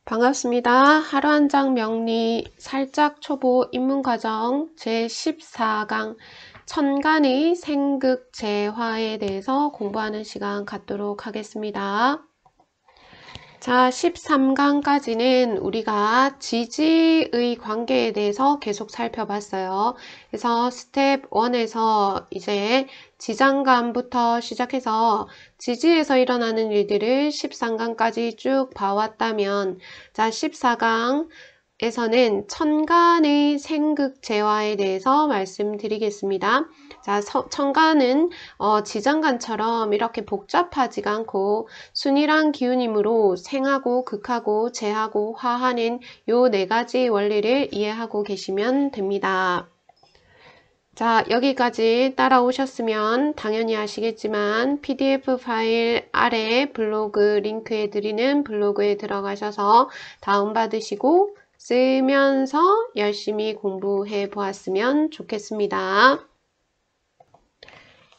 반갑습니다. 하루 한 장 명리 살짝 초보 입문과정 제14강 천간의 생극재화에 대해서 공부하는 시간 갖도록 하겠습니다. 자, 13강까지는 우리가 지지의 관계에 대해서 계속 살펴봤어요. 그래서 스텝 1에서 이제 지장간부터 시작해서 지지에서 일어나는 일들을 13강까지 쭉 봐왔다면, 자, 14강에서는 천간의 생극재화에 대해서 말씀드리겠습니다. 자, 천간은 지장간처럼 이렇게 복잡하지가 않고 순이란 기운이므로 생하고 극하고 재하고 화하는 요 네 가지 원리를 이해하고 계시면 됩니다. 자, 여기까지 따라오셨으면 당연히 아시겠지만 PDF 파일 아래 블로그 링크에 드리는 블로그에 들어가셔서 다운받으시고 쓰면서 열심히 공부해 보았으면 좋겠습니다.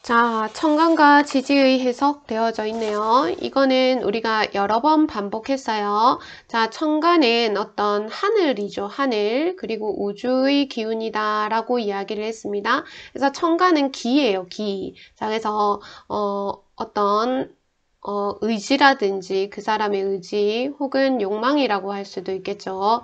자, 천간과 지지의 해석 되어져 있네요. 이거는 우리가 여러 번 반복했어요. 자, 천간은 어떤 하늘이죠. 하늘. 그리고 우주의 기운이다 라고 이야기를 했습니다. 그래서 천간은 기예요. 기. 자, 그래서 어떤 의지라든지 그 사람의 의지 혹은 욕망이라고 할 수도 있겠죠.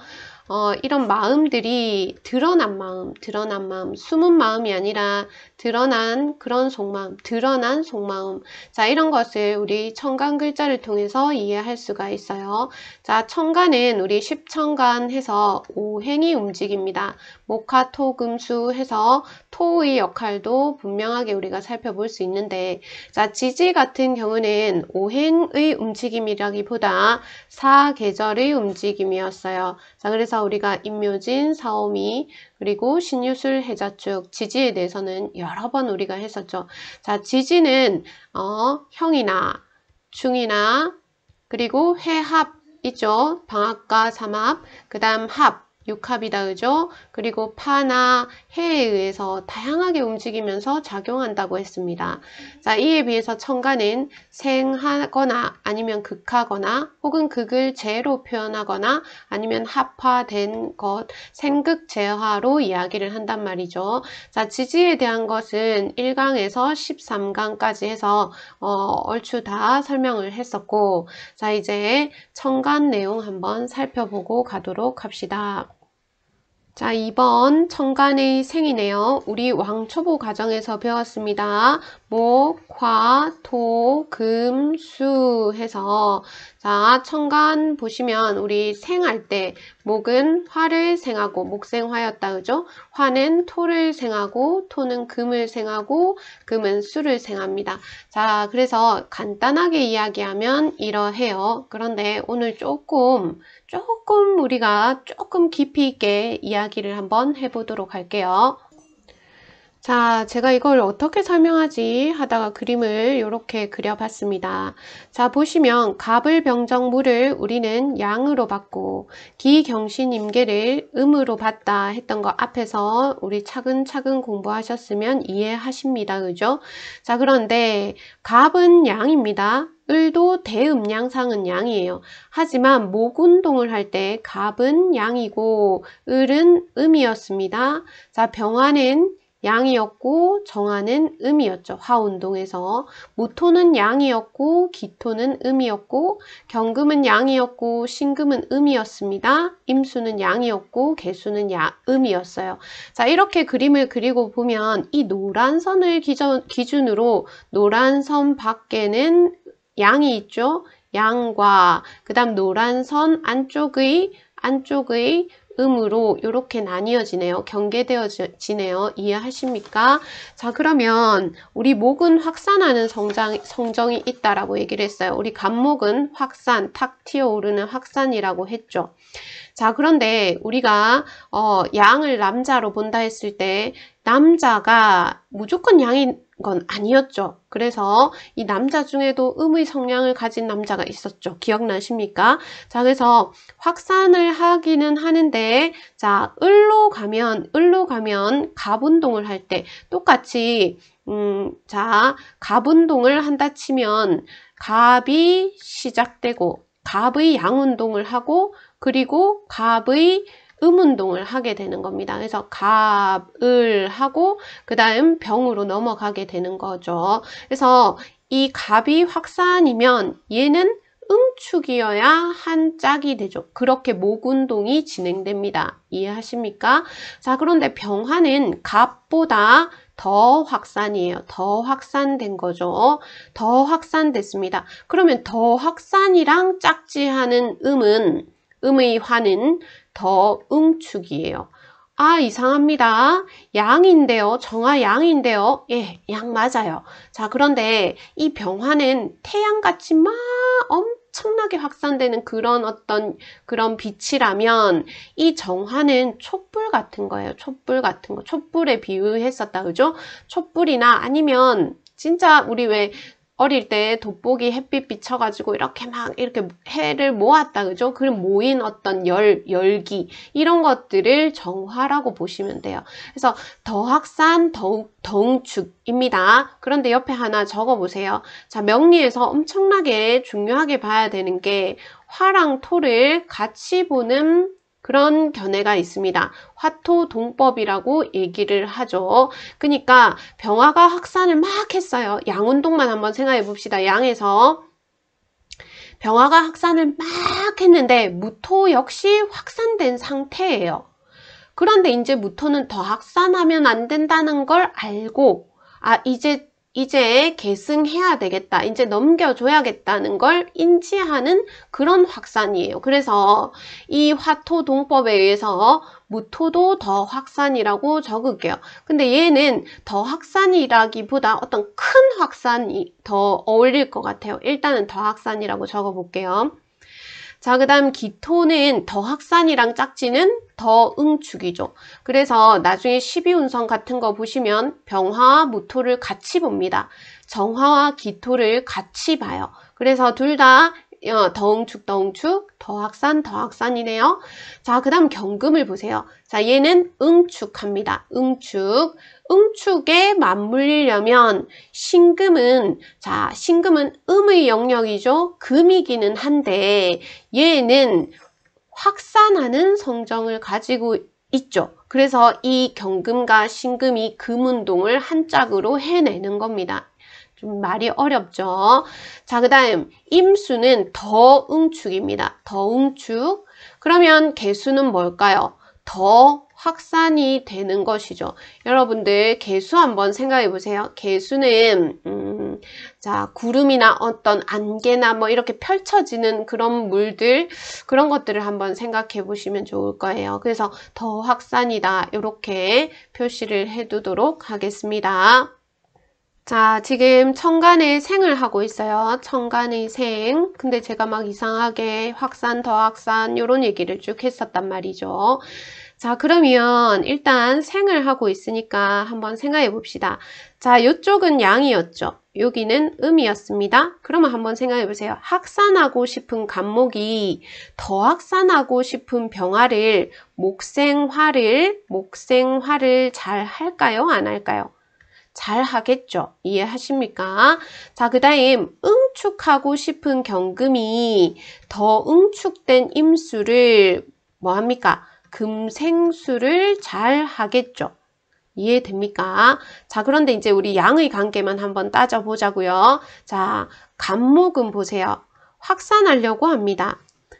이런 마음들이 드러난 마음, 숨은 마음이 아니라 드러난 그런 속마음, 드러난 속마음. 자, 이런 것을 우리 천간 글자를 통해서 이해할 수가 있어요. 자, 천간은 우리 십천간 해서 오행이 움직입니다. 목화, 토, 금, 수 해서 토의 역할도 분명하게 우리가 살펴볼 수 있는데, 자, 지지 같은 경우는 오행의 움직임이라기보다 사계절의 움직임이었어요. 자, 그래서 우리가 임묘진, 사오미, 그리고 신유술, 해자축, 지지에 대해서는 여러 번 우리가 했었죠. 자, 지지는 형이나 중이나 그리고 해합 있죠. 방합과 삼합, 그 다음 합, 육합이다, 그죠? 그리고 파나 해에 의해서 다양하게 움직이면서 작용한다고 했습니다. 자, 이에 비해서 천간은 생하거나 아니면 극하거나 혹은 극을 재로 표현하거나 아니면 합화된 것, 생극재화로 이야기를 한단 말이죠. 자, 지지에 대한 것은 1강에서 13강까지 해서 얼추 다 설명을 했었고, 자, 이제 천간 내용 한번 살펴보고 가도록 합시다. 자, 2번 천간의 생이네요. 우리 왕초보 과정에서 배웠습니다. 목, 화, 토, 금, 수 해서 자, 천간 보시면 우리 생할 때 목은 화를 생하고 목생화였다, 그죠? 화는 토를 생하고 토는 금을 생하고 금은 수를 생합니다. 자, 그래서 간단하게 이야기하면 이러해요. 그런데 오늘 조금 우리가 조금 깊이 있게 이야기를 한번 해보도록 할게요. 자, 제가 이걸 어떻게 설명하지 하다가 그림을 이렇게 그려봤습니다. 자, 보시면 갑을병정무를 우리는 양으로 봤고 기경신임계를 음으로 봤다 했던 거 앞에서 우리 차근차근 공부하셨으면 이해하십니다. 그죠? 자, 그런데 갑은 양입니다. 을도 대음양상은 양이에요. 하지만 목운동을 할 때 갑은 양이고 을은 음이었습니다. 자, 병화는 양이었고 정화는 음이었죠. 화운동에서 무토는 양이었고 기토는 음이었고 경금은 양이었고 신금은 음이었습니다. 임수는 양이었고 개수는 음이었어요. 자, 이렇게 그림을 그리고 보면 이 노란 선을 기준으로 노란 선 밖에는 양이 있죠. 양과 그 다음 노란 선 안쪽의 음으로 이렇게 나뉘어지네요. 경계되어지네요. 이해하십니까? 자, 그러면 우리 목은 확산하는 성정이 있다라고 얘기를 했어요. 우리 갑목은 확산, 탁 튀어오르는 확산이라고 했죠. 자, 그런데 우리가 양을 남자로 본다 했을 때 남자가 무조건 양인 건 아니었죠. 그래서 이 남자 중에도 음의 성향을 가진 남자가 있었죠. 기억나십니까? 자, 그래서 확산을 하기는 하는데, 자, 을로 가면 갑운동을 할 때 똑같이 자, 갑운동을 한다 치면 갑이 시작되고 갑의 양운동을 하고 그리고 갑의 음운동을 하게 되는 겁니다. 그래서 갑을 하고 그 다음 병으로 넘어가게 되는 거죠. 그래서 이 갑이 확산이면 얘는 응축이어야 한 짝이 되죠. 그렇게 목운동이 진행됩니다. 이해하십니까? 자, 그런데 병화는 갑보다 더 확산이에요. 더 확산된 거죠. 더 확산됐습니다. 그러면 더 확산이랑 짝지하는 음의 화는 더 응축이에요. 아, 이상합니다. 양인데요. 정화 양인데요. 예, 양 맞아요. 자, 그런데 이 병화는 태양같이 막 엄청나게 확산되는 그런 빛이라면 이 정화는 촛불 같은 거예요. 촛불 같은 거. 촛불에 비유했었다. 그죠? 촛불이나 아니면 진짜 우리 왜 어릴 때 돋보기 햇빛 비춰가지고 이렇게 해를 모았다. 그죠? 그럼 모인 어떤 열기, 이런 것들을 정화라고 보시면 돼요. 그래서 더 확산, 더응축입니다. 그런데 옆에 하나 적어보세요. 자, 명리에서 엄청나게 중요하게 봐야 되는 게 화랑 토를 같이 보는 그런 견해가 있습니다. 화토동법이라고 얘기를 하죠. 그러니까 병화가 확산을 막 했어요. 양운동만 한번 생각해 봅시다. 양에서 병화가 확산을 막 했는데 무토 역시 확산된 상태예요. 그런데 이제 무토는 더 확산하면 안 된다는 걸 알고 이제 계승해야 되겠다. 이제 넘겨줘야겠다는 걸 인지하는 그런 확산이에요. 그래서 이 화토동법에 의해서 무토도 더 확산이라고 적을게요. 근데 얘는 더 확산이라기보다 어떤 큰 확산이 더 어울릴 것 같아요. 일단은 더 확산이라고 적어볼게요. 자, 그 다음 기토는 더 확산이랑 짝지는 더 응축이죠. 그래서 나중에 12운성 같은 거 보시면 병화와 무토를 같이 봅니다. 정화와 기토를 같이 봐요. 그래서 둘 다 더응축, 더 확산이네요. 자, 그 다음 경금을 보세요. 자, 얘는 응축합니다. 응축에 맞물리려면 신금은 음의 영역이죠. 금이기는 한데 얘는 확산하는 성정을 가지고 있죠. 그래서 이 경금과 신금이 금운동을 한 짝으로 해내는 겁니다. 좀 말이 어렵죠. 자, 그 다음 임수는 더 응축입니다. 더 응축. 그러면 개수는 뭘까요? 더 확산이 되는 것이죠. 여러분들 개수 한번 생각해 보세요. 개수는 자, 구름이나 어떤 안개나 뭐 이렇게 펼쳐지는 그런 물들, 그런 것들을 한번 생각해 보시면 좋을 거예요. 그래서 더 확산이다, 이렇게 표시를 해 두도록 하겠습니다. 자, 지금 천간의 생을 하고 있어요. 천간의 생. 근데 제가 막 이상하게 확산, 더 확산 이런 얘기를 쭉 했었단 말이죠. 자, 그러면 일단 생을 하고 있으니까 한번 생각해 봅시다. 자, 이쪽은 양이었죠. 여기는 음이었습니다. 그러면 한번 생각해 보세요. 확산하고 싶은 간목이 더 확산하고 싶은 병화를 목생화를 잘 할까요? 안 할까요? 잘 하겠죠. 이해하십니까? 자, 그 다음 응축하고 싶은 경금이 더 응축된 임수를 뭐합니까? 금생수를 잘 하겠죠. 이해됩니까? 자, 그런데 이제 우리 양의 관계만 한번 따져보자고요. 자, 간목은 보세요. 확산하려고 합니다.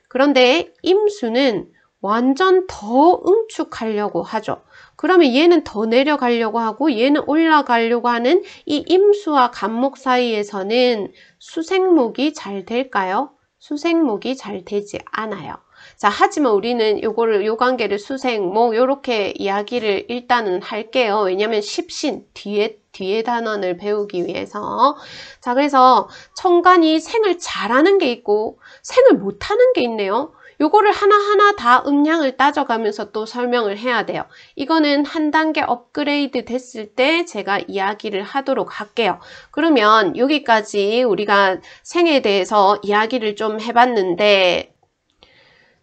그런데 임수는 완전 더 응축하려고 하죠. 그러면 얘는 더 내려가려고 하고 얘는 올라가려고 하는 이 임수와 간목 사이에서는 수생목이 잘 될까요? 수생목이 잘 되지 않아요. 자, 하지만 우리는 요 관계를 수생목 요렇게 이야기를 일단은 할게요. 왜냐면 십신 뒤에 단원을 배우기 위해서. 자, 그래서 천간이 생을 잘하는 게 있고 생을 못하는 게 있네요. 요거를 하나하나 다 음량을 따져가면서 또 설명을 해야 돼요. 이거는 한 단계 업그레이드 됐을 때 제가 이야기를 하도록 할게요. 그러면 여기까지 우리가 생에 대해서 이야기를 좀 해봤는데,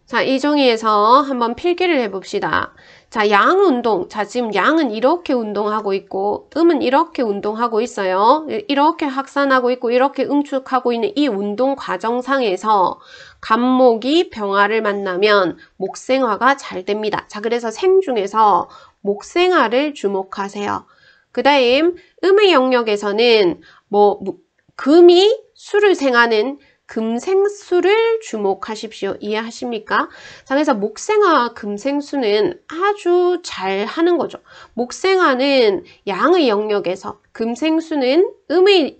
자, 이 종이에서 한번 필기를 해봅시다. 자, 양운동. 자, 지금 양은 이렇게 운동하고 있고 음은 이렇게 운동하고 있어요. 이렇게 확산하고 있고 이렇게 응축하고 있는 이 운동 과정상에서 간목이 병화를 만나면 목생화가 잘 됩니다. 자, 그래서 생 중에서 목생화를 주목하세요. 그 다음 음의 영역에서는 금이 수를 생하는 금생수를 주목하십시오. 이해하십니까? 자, 그래서 목생화와 금생수는 아주 잘 하는 거죠. 목생화는 양의 영역에서, 금생수는 음의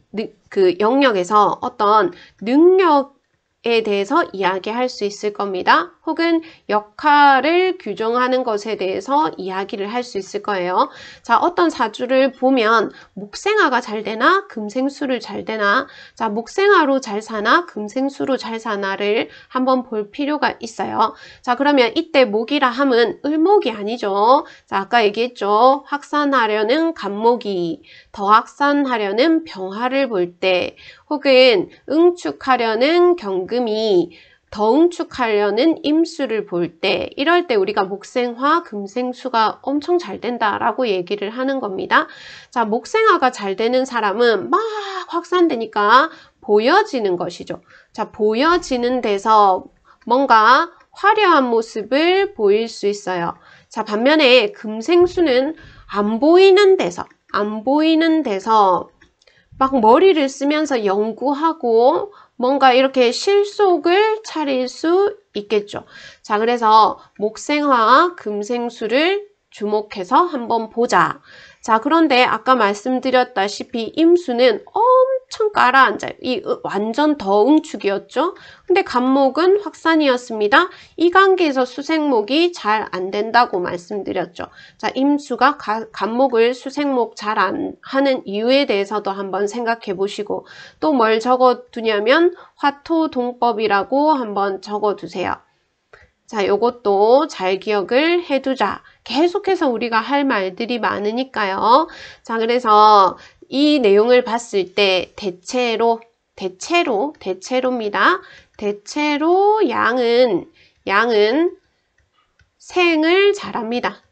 그 영역에서 어떤 능력에 대해서 이야기할 수 있을 겁니다. 혹은 역할을 규정하는 것에 대해서 이야기를 할 수 있을 거예요. 자, 어떤 사주를 보면 목생화가 잘 되나 금생수를 잘 되나, 자, 목생화로 잘 사나 금생수로 잘 사나를 한번 볼 필요가 있어요. 자, 그러면 이때 목이라 함은 을목이 아니죠. 자, 아까 얘기했죠. 확산하려는 간목이, 더 확산하려는 병화를 볼 때, 혹은 응축하려는 경금이 더 응축하려는 임수를 볼 때, 이럴 때 우리가 목생화, 금생수가 엄청 잘 된다라고 얘기를 하는 겁니다. 자, 목생화가 잘 되는 사람은 막 확산되니까 보여지는 것이죠. 자, 보여지는 데서 뭔가 화려한 모습을 보일 수 있어요. 자, 반면에 금생수는 안 보이는 데서 막 머리를 쓰면서 연구하고 뭔가 이렇게 실속을 차릴 수 있겠죠. 자, 그래서 목생화와 금생수를 주목해서 한번 보자. 자, 그런데 아까 말씀드렸다시피 임수는 엄청 깔아앉아요. 이 완전 더 응축이었죠. 근데 간목은 확산이었습니다. 이 관계에서 수생목이 잘 안 된다고 말씀드렸죠. 자, 임수가 간목을 수생목 잘 안 하는 이유에 대해서도 한번 생각해 보시고, 또 뭘 적어두냐면 화토동법이라고 한번 적어두세요. 자, 요것도 잘 기억을 해두자. 계속해서 우리가 할 말들이 많으니까요. 자, 그래서 이 내용을 봤을 때 대체로입니다. 대체로 양은 생을 잘합니다.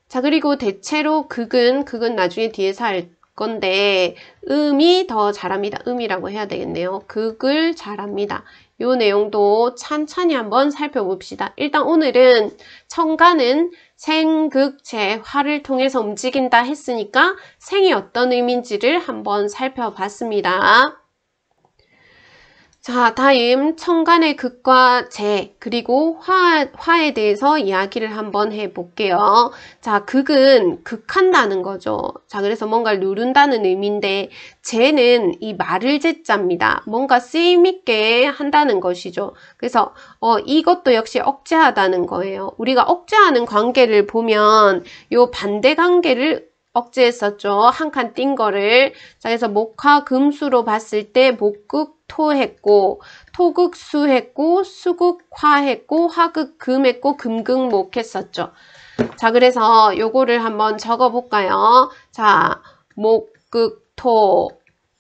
자, 그리고 대체로 극은 나중에 뒤에서 할 건데 음이 더 잘합니다. 음이라고 해야 되겠네요. 극을 잘합니다. 요 내용도 찬찬히 한번 살펴봅시다. 일단 오늘은 청가는 생극재화를 통해서 움직인다 했으니까 생이 어떤 의미인지를 한번 살펴봤습니다. 자, 다음 청간의 극과 재, 그리고 화에 대해서 이야기를 한번 해볼게요. 자, 극은 극한다는 거죠. 자, 그래서 뭔가를 누른다는 의미인데, 재는 이 말을 재자입니다. 뭔가 쓰임있게 한다는 것이죠. 그래서 이것도 역시 억제하다는 거예요. 우리가 억제하는 관계를 보면 요 반대 관계를 억제했었죠. 한 칸 띈 거를. 자, 그래서 목화 금수로 봤을 때 목극 토 했고, 토극 수 했고, 수극 화 했고, 화극 금 했고, 금극 목 했었죠. 자, 그래서 요거를 한번 적어볼까요? 자, 목극 토,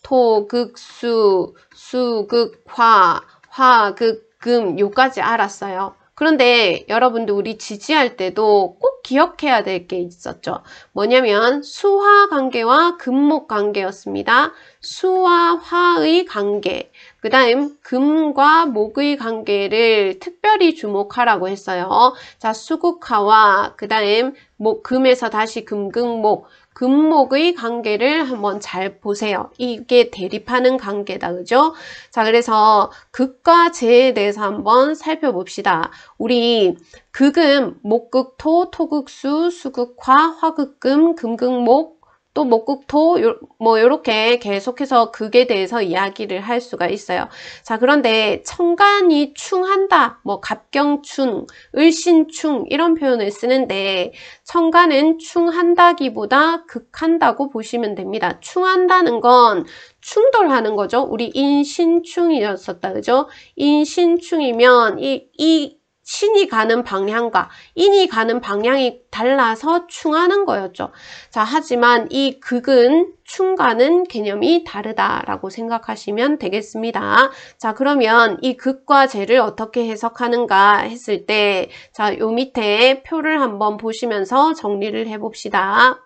토극 수, 수극 화, 화극 금, 요까지 알았어요. 그런데 여러분들 우리 지지할 때도 꼭 기억해야 될 게 있었죠. 뭐냐면 수화 관계와 금목 관계였습니다. 수와 화의 관계, 그 다음 금과 목의 관계를 특별히 주목하라고 했어요. 자, 수국화와 그 다음 금에서 다시 금극목, 금목의 관계를 한번 잘 보세요. 이게 대립하는 관계다, 그죠? 자, 그래서 극과 재에 대해서 한번 살펴봅시다. 우리 극은 목극토, 토극수, 수극화, 화극금, 금극목, 또 목극토 요렇게 계속해서 극에 대해서 이야기를 할 수가 있어요. 자, 그런데 청간이 충한다, 갑경충, 을신충 이런 표현을 쓰는데 청간은 충한다기보다 극한다고 보시면 됩니다. 충한다는 건 충돌하는 거죠. 우리 인신충이었었다, 그죠? 인신충이면 이 신이 가는 방향과 인이 가는 방향이 달라서 충하는 거였죠. 자, 하지만 이 극은 충과는 개념이 다르다라고 생각하시면 되겠습니다. 자, 그러면 이 극과 재를 어떻게 해석하는가 했을 때, 자, 요 밑에 표를 한번 보시면서 정리를 해봅시다.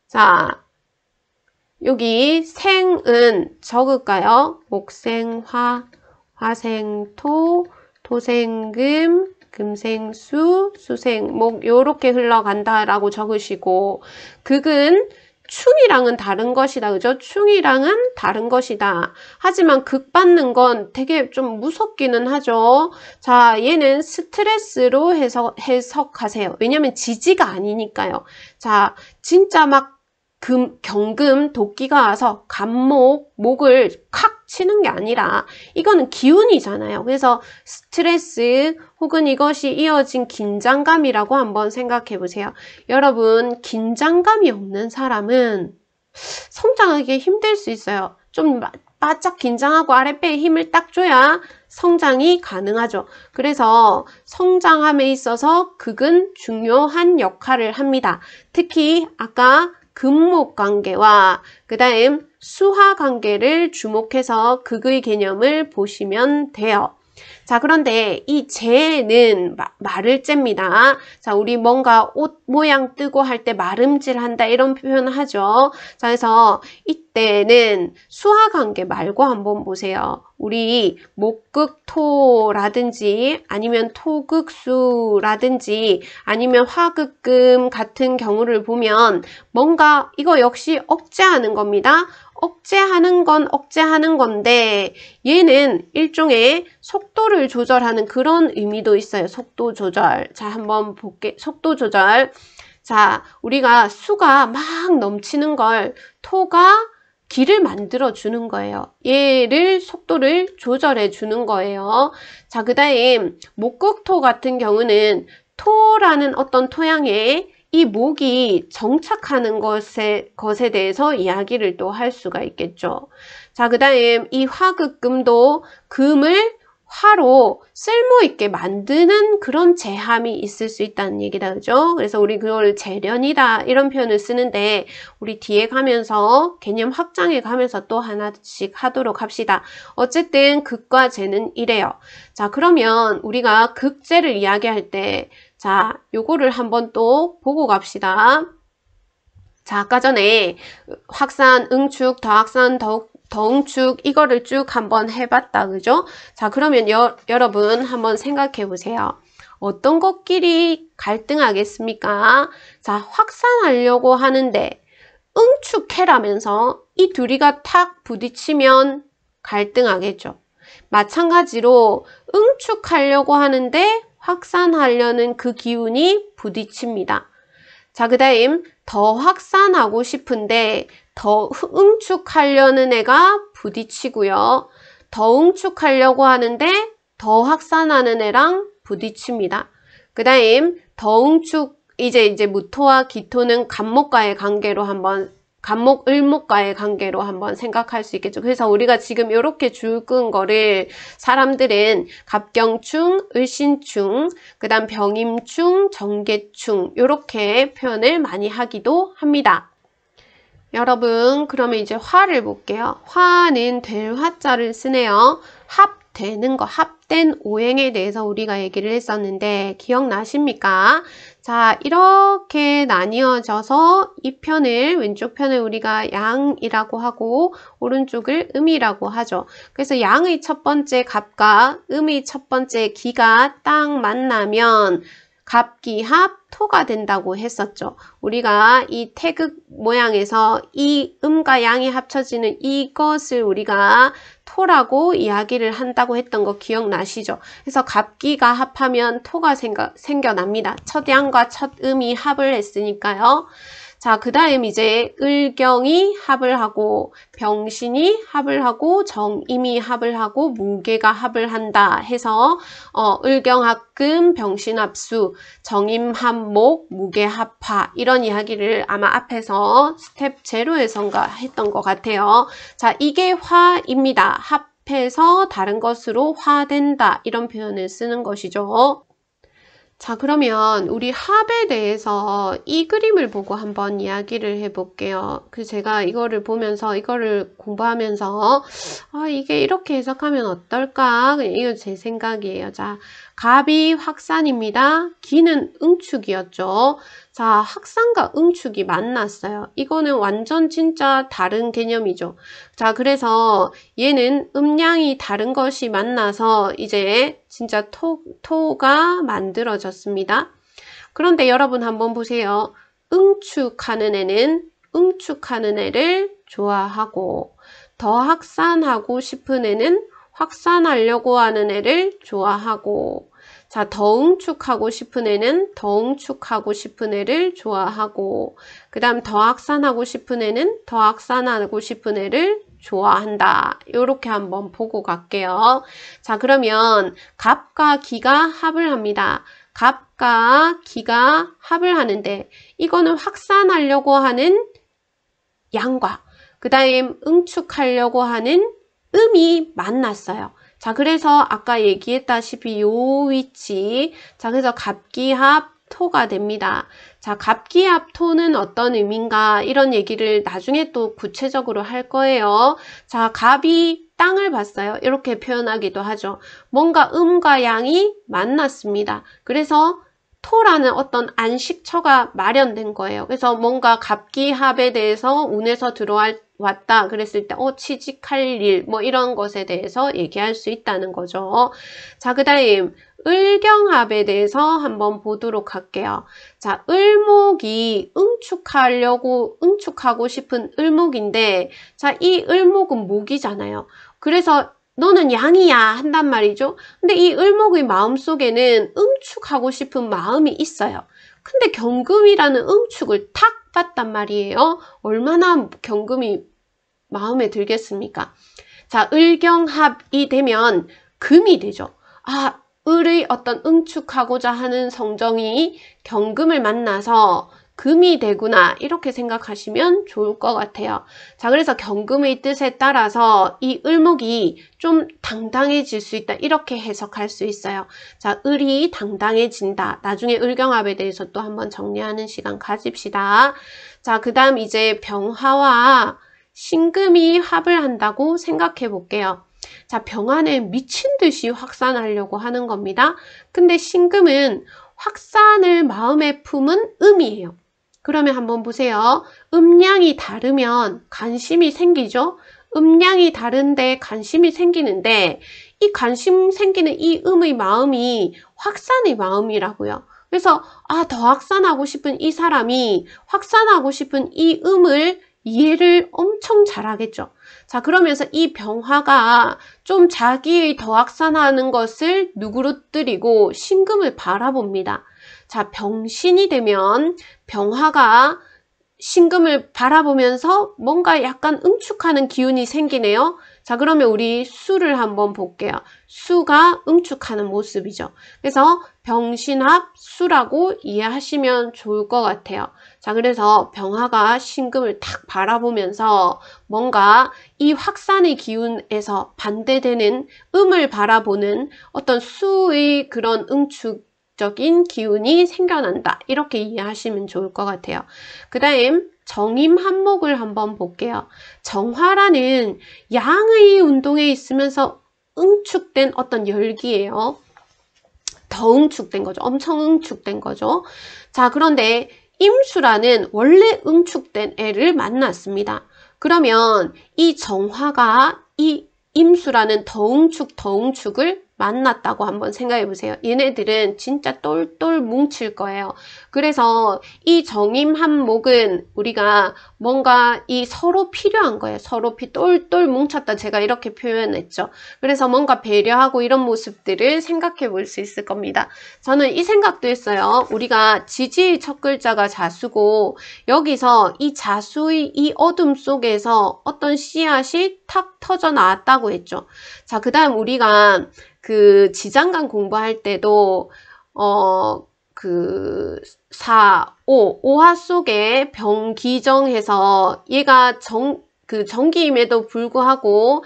자, 여기 생은 적을까요? 목생화, 화생토, 토생금, 금생수, 수생목 요렇게 흘러간다라고 적으시고 극은 충이랑은 다른 것이다. 그죠? 충이랑은 다른 것이다. 하지만 극 받는 건 되게 좀 무섭기는 하죠. 자, 얘는 스트레스로 해석하세요. 왜냐면 지지가 아니니까요. 자, 진짜 막 경금, 도끼가 와서 간목, 목을 칵 치는 게 아니라 이거는 기운이잖아요. 그래서 스트레스 혹은 이것이 이어진 긴장감이라고 한번 생각해 보세요. 여러분, 긴장감이 없는 사람은 성장하기 힘들 수 있어요. 좀 바짝 긴장하고 아랫배에 힘을 딱 줘야 성장이 가능하죠. 그래서 성장함에 있어서 극은 중요한 역할을 합니다. 특히 아까 금목 관계와 그 다음 수화 관계를 주목해서 극의 개념을 보시면 돼요. 자, 그런데 이 재는 마를 잽니다. 자, 우리 뭔가 옷 모양 뜨고 할 때 마름질한다 이런 표현을 하죠. 자, 그래서 이때는 수화 관계 말고 한번 보세요. 우리 목극토라든지 아니면 토극수라든지 아니면 화극금 같은 경우를 보면 뭔가 이거 역시 억제하는 겁니다. 억제하는 건 억제하는 건데 얘는 일종의 속도를 조절하는 그런 의미도 있어요. 속도 조절. 자, 한번 볼게. 속도 조절. 자, 우리가 수가 막 넘치는 걸 토가 길을 만들어 주는 거예요. 얘를 속도를 조절해 주는 거예요. 자, 그 다음 목극토 같은 경우는 토라는 어떤 토양에 이 목이 정착하는 것에 대해서 이야기를 또 할 수가 있겠죠. 자, 그 다음 이 화극금도 금을 화로 쓸모있게 만드는 그런 재함이 있을 수 있다는 얘기다. 그죠? 그래서 우리 그걸 재련이다 이런 표현을 쓰는데 우리 뒤에 가면서 개념 확장해 가면서 또 하나씩 하도록 합시다. 어쨌든 극과 재는 이래요. 자, 그러면 우리가 극재를 이야기할 때 자, 요거를 한번 또 보고 갑시다. 자, 아까 전에 확산, 응축, 더확산, 더응축 이거를 쭉 한번 해봤다. 그죠? 자, 그러면 여러분 한번 생각해 보세요. 어떤 것끼리 갈등하겠습니까? 자, 확산하려고 하는데 응축해라면서 이 둘이가 탁 부딪히면 갈등하겠죠. 마찬가지로 응축하려고 하는데 확산하려는 그 기운이 부딪힙니다. 자, 그 다음 더 확산하고 싶은데 더 응축하려는 애가 부딪히고요. 더 응축하려고 하는데 더 확산하는 애랑 부딪힙니다. 그 다음 더 응축 이제 무토와 기토는 간목과의 관계로 한번 간목, 을목과의 관계로 한번 생각할 수 있겠죠. 그래서 우리가 지금 이렇게 줄 끈 거를 사람들은 갑경충, 을신충, 그 다음 병임충, 정계충 이렇게 표현을 많이 하기도 합니다. 여러분, 그러면 이제 화를 볼게요. 화는 될 화자를 쓰네요. 합되는 거, 합된 오행에 대해서 우리가 얘기를 했었는데 기억나십니까? 자, 이렇게 나뉘어져서 이 편을, 왼쪽 편을 우리가 양이라고 하고 오른쪽을 음이라고 하죠. 그래서 양의 첫 번째 갑과 음의 첫 번째 기가 딱 만나면 갑기합 토가 된다고 했었죠. 우리가 이 태극 모양에서 이 음과 양이 합쳐지는 이것을 우리가 토라고 이야기를 한다고 했던 거 기억나시죠? 그래서 갑기가 합하면 토가 생겨납니다. 첫 양과 첫 음이 합을 했으니까요. 자, 그 다음 이제 을경이 합을 하고 병신이 합을 하고 정임이 합을 하고 무게가 합을 한다 해서 을경합금, 병신합수, 정임합목, 무게합화 이런 이야기를 아마 앞에서 스텝 제로에선가 했던 것 같아요. 자, 이게 화입니다. 합해서 다른 것으로 화된다 이런 표현을 쓰는 것이죠. 자, 그러면 우리 합에 대해서 이 그림을 보고 한번 이야기를 해볼게요. 제가 이거를 보면서, 이거를 공부하면서, 이게 이렇게 해석하면 어떨까? 이거 제 생각이에요. 자, 갑이 확산입니다. 기는 응축이었죠. 자, 확산과 응축이 만났어요. 이거는 완전 진짜 다른 개념이죠. 자, 그래서 얘는 음량이 다른 것이 만나서 이제 진짜 토가 만들어졌습니다. 그런데 여러분 한번 보세요. 응축하는 애를 좋아하고, 더 확산하고 싶은 애는 확산하려고 하는 애를 좋아하고, 자, 더 응축하고 싶은 애는 더 응축하고 싶은 애를 좋아하고, 그 다음 더 확산하고 싶은 애는 더 확산하고 싶은 애를 좋아한다. 이렇게 한번 보고 갈게요. 자, 그러면 갑과 기가 합을 합니다. 갑과 기가 합을 하는데 이거는 확산하려고 하는 양과 그 다음 응축하려고 하는 음이 만났어요. 자, 그래서 아까 얘기했다시피 요 위치, 자, 그래서 갑기합 토가 됩니다. 자, 갑기합 토는 어떤 의미인가 이런 얘기를 나중에 또 구체적으로 할 거예요. 자, 갑이 땅을 봤어요. 이렇게 표현하기도 하죠. 뭔가 음과 양이 만났습니다. 그래서 토라는 어떤 안식처가 마련된 거예요. 그래서 뭔가 갑기합에 대해서 운에서 들어왔다 그랬을 때 취직할 일 뭐 이런 것에 대해서 얘기할 수 있다는 거죠. 자, 그 다음 을경합에 대해서 한번 보도록 할게요. 자, 을목이 응축하고 싶은 을목인데, 자, 이 을목은 목이잖아요. 그래서 너는 양이야 한단 말이죠. 근데 이 을목의 마음속에는 응축하고 싶은 마음이 있어요. 근데 경금이라는 응축을 탁 봤단 말이에요. 얼마나 경금이 마음에 들겠습니까? 자, 을경합이 되면 금이 되죠. 아, 을의 어떤 응축하고자 하는 성정이 경금을 만나서 금이 되구나 이렇게 생각하시면 좋을 것 같아요. 자, 그래서 경금의 뜻에 따라서 이 을목이 좀 당당해질 수 있다 이렇게 해석할 수 있어요. 자, 을이 당당해진다. 나중에 을경합에 대해서 또 한번 정리하는 시간 가집시다. 자, 그 다음 이제 병화와 신금이 합을 한다고 생각해 볼게요. 자, 병화는 미친 듯이 확산하려고 하는 겁니다. 근데 신금은 확산을 마음에 품은 음이에요. 그러면 한번 보세요. 음량이 다르면 관심이 생기죠? 음량이 다른데 관심이 생기는데 이 관심 생기는 이 음의 마음이 확산의 마음이라고요. 그래서 더 확산하고 싶은 이 사람이 확산하고 싶은 이 음을 이해를 엄청 잘하겠죠. 자, 그러면서 이 병화가 좀 자기의 더 확산하는 것을 누그러뜨리고 신금을 바라봅니다. 자, 병신이 되면 병화가 신금을 바라보면서 뭔가 약간 응축하는 기운이 생기네요. 자, 그러면 우리 수를 한번 볼게요. 수가 응축하는 모습이죠. 그래서 병신합 수라고 이해하시면 좋을 것 같아요. 자, 그래서 병화가 신금을 탁 바라보면서 뭔가 이 확산의 기운에서 반대되는 음을 바라보는 어떤 수의 그런 응축적인 기운이 생겨난다. 이렇게 이해하시면 좋을 것 같아요. 그 다음 정임한목을 한번 볼게요. 정화라는 양의 운동에 있으면서 응축된 어떤 열기예요. 더 응축된 거죠. 엄청 응축된 거죠. 자, 그런데 임수라는 원래 응축된 애를 만났습니다. 그러면 이 정화가 이 임수라는 더 응축을 만났다고 한번 생각해 보세요. 얘네들은 진짜 똘똘 뭉칠 거예요. 그래서 이 정임한목은 우리가 뭔가 이 서로 필요한 거예요. 서로 똘똘 뭉쳤다. 제가 이렇게 표현했죠. 그래서 뭔가 배려하고 이런 모습들을 생각해 볼 수 있을 겁니다. 저는 이 생각도 했어요. 우리가 지지의 첫 글자가 자수고 여기서 이 자수의 이 어둠 속에서 어떤 씨앗이 탁 터져 나왔다고 했죠. 자, 그 다음 우리가 그 지장간 공부할 때도 오화 속에 병기정해서 얘가 정기임에도 불구하고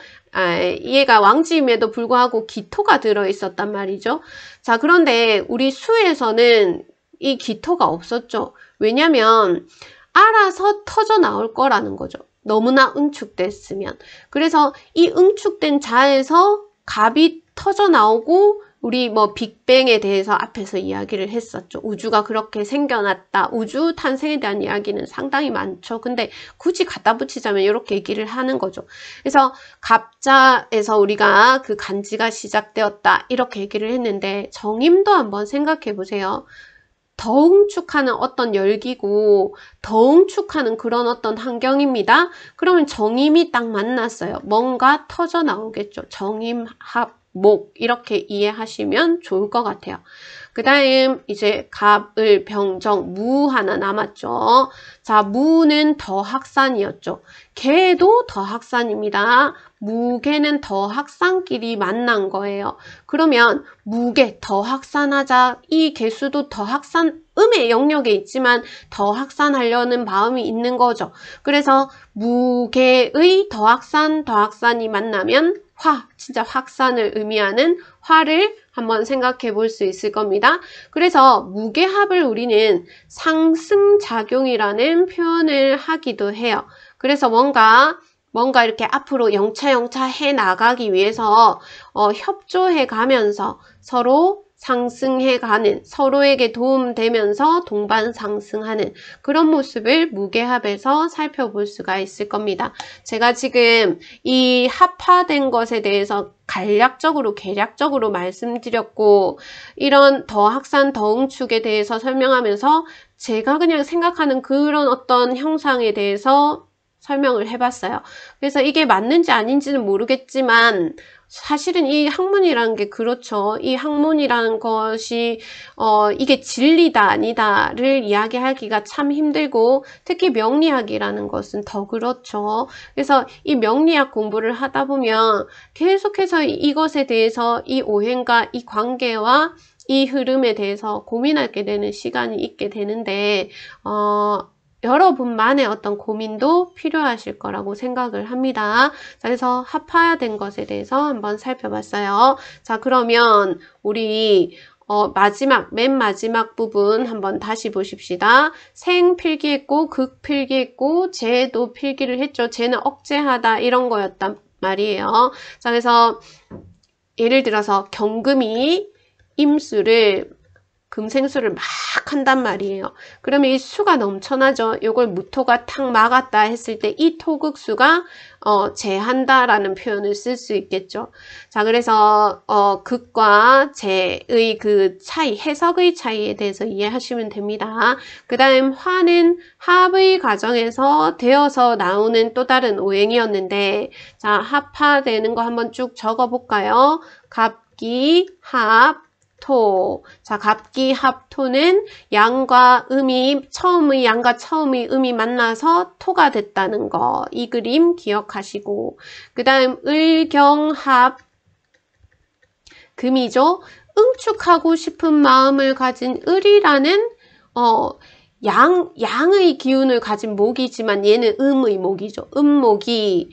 얘가 왕지임에도 불구하고 기토가 들어 있었단 말이죠. 자, 그런데 우리 수에서는 이 기토가 없었죠. 왜냐면 알아서 터져 나올 거라는 거죠. 너무나 응축됐으면. 그래서 이 응축된 자에서 갑이 터져 나오고 우리 뭐 빅뱅에 대해서 앞에서 이야기를 했었죠. 우주가 그렇게 생겨났다. 우주 탄생에 대한 이야기는 상당히 많죠. 근데 굳이 갖다 붙이자면 이렇게 얘기를 하는 거죠. 그래서 갑자에서 우리가 그 간지가 시작되었다. 이렇게 얘기를 했는데 정임도 한번 생각해 보세요. 더 응축하는 어떤 열기고 더 응축하는 그런 어떤 환경입니다. 그러면 정임이 딱 만났어요. 뭔가 터져 나오겠죠. 정임, 합, 목 이렇게 이해하시면 좋을 것 같아요. 그 다음 이제 갑을 병정 무 하나 남았죠. 자, 무는 더학산이었죠. 개도 더학산입니다. 무개는 더학산끼리 만난 거예요. 그러면 무개 더학산하자. 이 개수도 더학산 음의 영역에 있지만 더학산하려는 마음이 있는 거죠. 그래서 무개의 더학산이 만나면 화, 진짜 확산을 의미하는 화를 한번 생각해 볼 수 있을 겁니다. 그래서 무게합을 우리는 상승작용이라는 표현을 하기도 해요. 그래서 뭔가 이렇게 앞으로 영차 해 나가기 위해서 협조해 가면서 서로 상승해가는, 서로에게 도움되면서 동반 상승하는 그런 모습을 무게합에서 살펴볼 수가 있을 겁니다. 제가 지금 이 합화된 것에 대해서 간략적으로 계략적으로 말씀드렸고 이런 더학산 더응축에 대해서 설명하면서 제가 그냥 생각하는 그런 어떤 형상에 대해서 설명을 해봤어요. 그래서 이게 맞는지 아닌지는 모르겠지만 사실은 이 학문이라는 게 그렇죠. 이 학문이라는 것이 이게 진리다 아니다를 이야기하기가 참 힘들고 특히 명리학이라는 것은 더 그렇죠. 그래서 이 명리학 공부를 하다 보면 계속해서 이것에 대해서 이 오행과 이 관계와 이 흐름에 대해서 고민하게 되는 시간이 있게 되는데 여러분만의 어떤 고민도 필요하실 거라고 생각을 합니다. 자, 그래서 합화된 것에 대해서 한번 살펴봤어요. 자, 그러면 우리 맨 마지막 부분 한번 다시 보십시다. 생 필기했고, 극 필기했고, 재도 필기를 했죠. 재는 억제하다 이런 거였단 말이에요. 자, 그래서 예를 들어서 경금이 임수를 금생수를 막 한단 말이에요. 그러면 이 수가 넘쳐나죠. 요걸 무토가 탁 막았다 했을 때 이 토극수가 재한다라는 표현을 쓸 수 있겠죠. 자, 그래서 극과 재의 그 차이, 해석의 차이에 대해서 이해하시면 됩니다. 그 다음 화는 합의 과정에서 되어서 나오는 또 다른 오행이었는데 자, 합화되는 거 한번 쭉 적어볼까요? 갑기, 합, 토. 자, 갑기 합토는 양과 음이 양과 처음의 음이 만나서 토가 됐다는 거. 이 그림 기억하시고. 그 다음 을경합 금이죠. 응축하고 싶은 마음을 가진 을이라는 양의 기운을 가진 목이지만 얘는 음의 목이죠. 음목이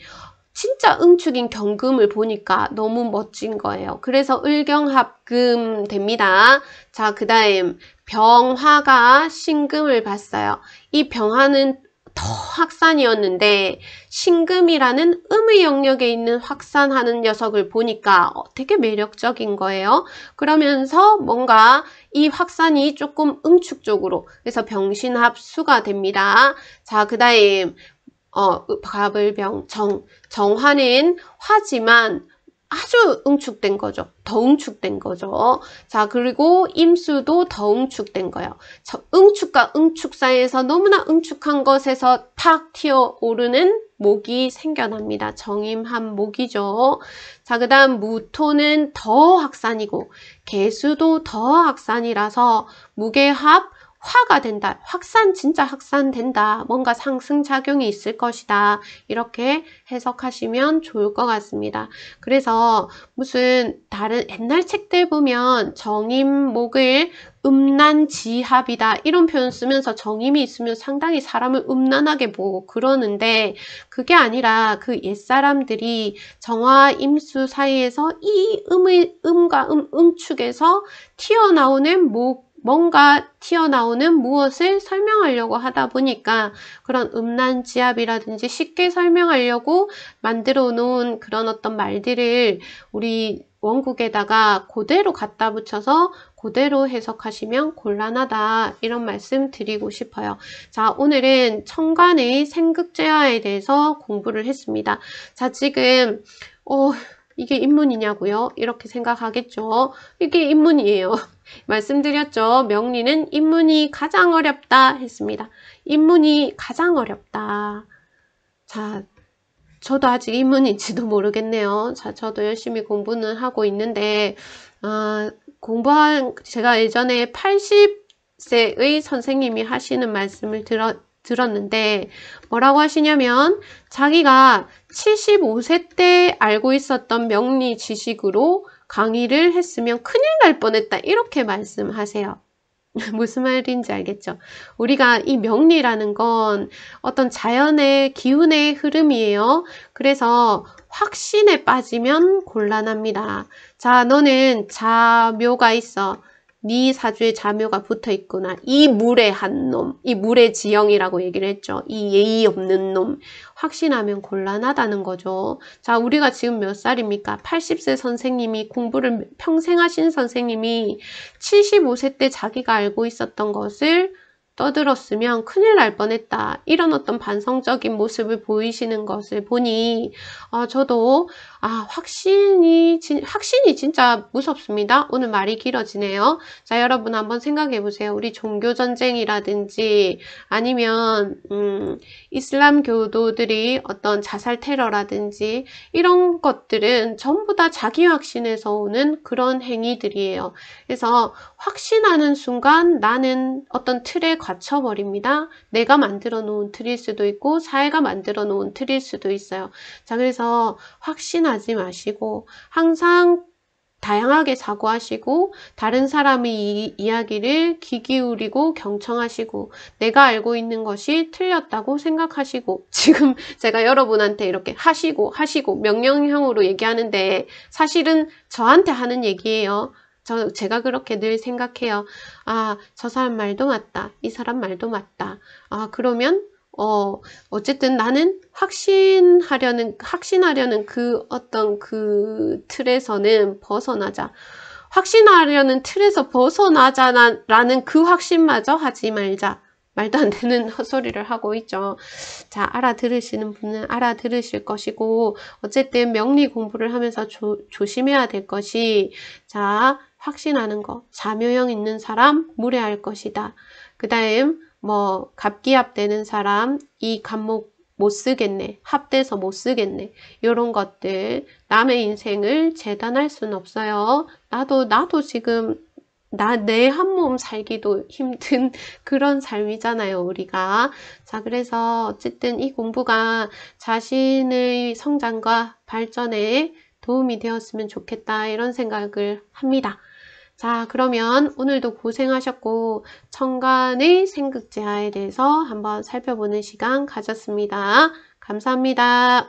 진짜 응축인 경금을 보니까 너무 멋진 거예요. 그래서 을경합금 됩니다. 자, 그 다음 병화가 신금을 봤어요. 이 병화는 더 확산이었는데 신금이라는 음의 영역에 있는 확산하는 녀석을 보니까 되게 매력적인 거예요. 그러면서 뭔가 이 확산이 조금 응축적으로 그래서 병신합수가 됩니다. 자, 그 다음 갑을병, 정화는 화지만 아주 응축된 거죠. 더 응축된 거죠. 자, 그리고 임수도 더 응축된 거예요. 응축과 응축 사이에서 너무나 응축한 것에서 팍 튀어오르는 목이 생겨납니다. 정임한 목이죠. 자, 그 다음 무토는 더 확산이고 개수도 더 확산이라서 무게합 화가 된다. 진짜 확산된다. 뭔가 상승작용이 있을 것이다. 이렇게 해석하시면 좋을 것 같습니다. 그래서 무슨 다른 옛날 책들 보면 정임목을 음란지합이다. 이런 표현 쓰면서 정임이 있으면 상당히 사람을 음란하게 보고 그러는데 그게 아니라 그 옛사람들이 정화와 임수 사이에서 이 음과 응축에서 튀어나오는 뭔가 튀어나오는 무엇을 설명하려고 하다 보니까 그런 음란지합이라든지 쉽게 설명하려고 만들어 놓은 그런 어떤 말들을 우리 원국에다가 그대로 갖다 붙여서 그대로 해석하시면 곤란하다. 이런 말씀 드리고 싶어요. 자, 오늘은 청간의 생극제화에 대해서 공부를 했습니다. 자, 지금 이게 인문이냐고요? 이렇게 생각하겠죠. 이게 인문이에요. 말씀드렸죠. 명리는 인문이 가장 어렵다 했습니다. 인문이 가장 어렵다. 자, 저도 아직 인문인지도 모르겠네요. 자, 저도 열심히 공부는 하고 있는데 제가 예전에 80세의 선생님이 하시는 말씀을 들었는데 뭐라고 하시냐면 자기가 75세 때 알고 있었던 명리 지식으로 강의를 했으면 큰일 날 뻔했다. 이렇게 말씀하세요. 무슨 말인지 알겠죠? 우리가 이 명리라는 건 어떤 자연의 기운의 흐름이에요. 그래서 확신에 빠지면 곤란합니다. 자, 너는 자묘가 있어. 네 사주에 자묘가 붙어 있구나. 이 물의 한 놈, 이 물의 지형이라고 얘기를 했죠. 이 예의 없는 놈. 확신하면 곤란하다는 거죠. 자, 우리가 지금 몇 살입니까? 80세 선생님이 공부를 평생 하신 선생님이 75세 때 자기가 알고 있었던 것을 떠들었으면 큰일 날 뻔했다. 이런 어떤 반성적인 모습을 보이시는 것을 보니 저도 확신이 진짜 무섭습니다. 오늘 말이 길어지네요. 자, 여러분 한번 생각해 보세요. 우리 종교전쟁이라든지 아니면 이슬람 교도들이 어떤 자살 테러라든지 이런 것들은 전부 다 자기 확신에서 오는 그런 행위들이에요. 그래서 확신하는 순간 나는 어떤 틀에 갇혀버립니다. 내가 만들어 놓은 틀일 수도 있고 사회가 만들어 놓은 틀일 수도 있어요. 자, 그래서 확신하지 마시고 항상 다양하게 사고하시고 다른 사람의 이야기를 귀 기울이고 경청하시고 내가 알고 있는 것이 틀렸다고 생각하시고 지금 제가 여러분한테 이렇게 하시고 명령형으로 얘기하는데 사실은 저한테 하는 얘기예요. 제가 그렇게 늘 생각해요. 저 사람 말도 맞다. 이 사람 말도 맞다. 그러면 어쨌든 나는 확신하려는 그 어떤 그 틀에서는 벗어나자. 확신하려는 틀에서 벗어나자라는 그 확신마저 하지 말자. 말도 안 되는 헛소리를 하고 있죠. 자, 알아들으시는 분은 알아들으실 것이고 어쨌든 명리 공부를 하면서 조심해야 될 것이 자, 확신하는 거. 자묘형 있는 사람 무례할 것이다. 그 다음 갑기합되는 사람 이 감목 못 쓰겠네. 합돼서 못 쓰겠네. 이런 것들 남의 인생을 재단할 수는 없어요. 나도 지금 내 한 몸 살기도 힘든 그런 삶이잖아요, 우리가. 자, 그래서 어쨌든 이 공부가 자신의 성장과 발전에 도움이 되었으면 좋겠다 이런 생각을 합니다. 자, 그러면 오늘도 고생하셨고 청간의 생극제화에 대해서 한번 살펴보는 시간 가졌습니다. 감사합니다.